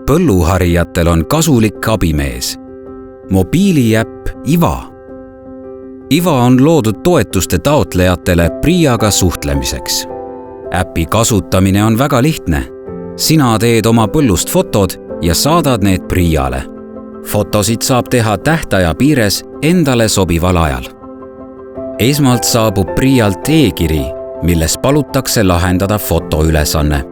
Põlluharijatel on kasulik abimees. Mobiiliäpp IVA. IVA on loodud toetuste taotlejatele PRIAga suhtlemiseks. Äpi kasutamine on väga lihtne. Sina teed oma põllust fotod ja saadad need PRIAle. Fotosid saab teha tähtaja piires endale sobival ajal. Esmalt saabub PRIAlt e-kiri, milles palutakse lahendada fotoülesanne.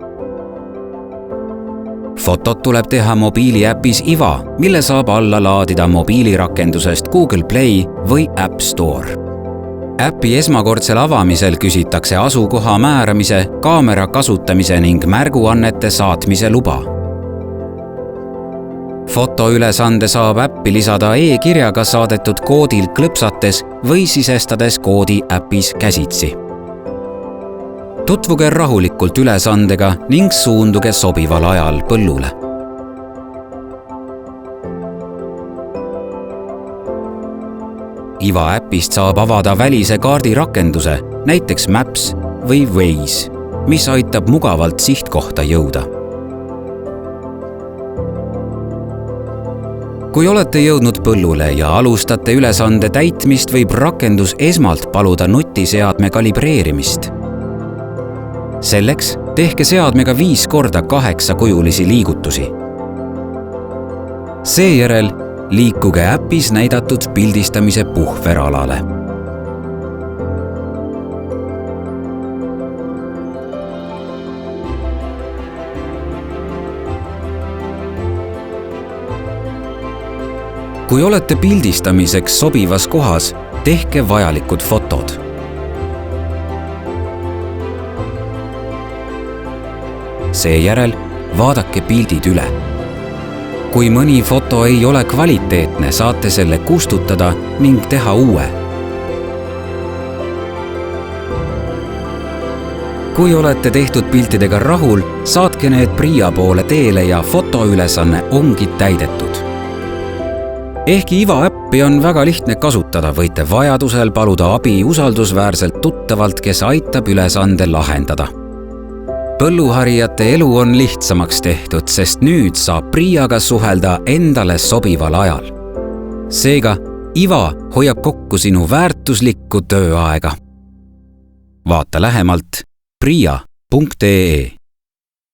Fotot tuleb teha mobiiliäpis IVA, mille saab alla laadida mobiilirakendusest Google Play või App Store. Äpi esmakordsel avamisel küsitakse asukoha määramise, kaamera kasutamise ning märguannete saatmise luba. Fotoülesande saab äppi lisada e-kirjaga saadetud koodil klõpsates või sisestades koodi äpis käsitsi. Tutvuge rahulikult ülesandega ning suunduge sobival ajal põllule. IVA äpist saab avada välise kaardirakenduse, näiteks Maps või Waze, mis aitab mugavalt sihtkohta jõuda. Kui olete jõudnud põllule ja alustate ülesande täitmist, võib rakendus esmalt paluda nutiseadme kalibreerimist. Selleks tehke seadmega 5 korda 8-kujulisi liigutusi. Seejärel liikuge äpis näidatud pildistamise puhveralale. Kui olete pildistamiseks sobivas kohas, tehke vajalikud fotod. Seejärel vaadake pildid üle. Kui mõni foto ei ole kvaliteetne, saate selle kustutada ning teha uue. Kui olete tehtud piltidega rahul, saatke need PRIA poole teele ja fotoülesanne ongi täidetud. Ehkki IVA äppi on väga lihtne kasutada, võite vajadusel paluda abi usaldusväärselt tuttavalt, kes aitab ülesande lahendada. Põlluharijate elu on lihtsamaks tehtud, sest nüüd saab PRIAga suhelda endale sobival ajal. Seega, IVA hoiab kokku sinu väärtuslikku tööaega. Vaata lähemalt pria.ee.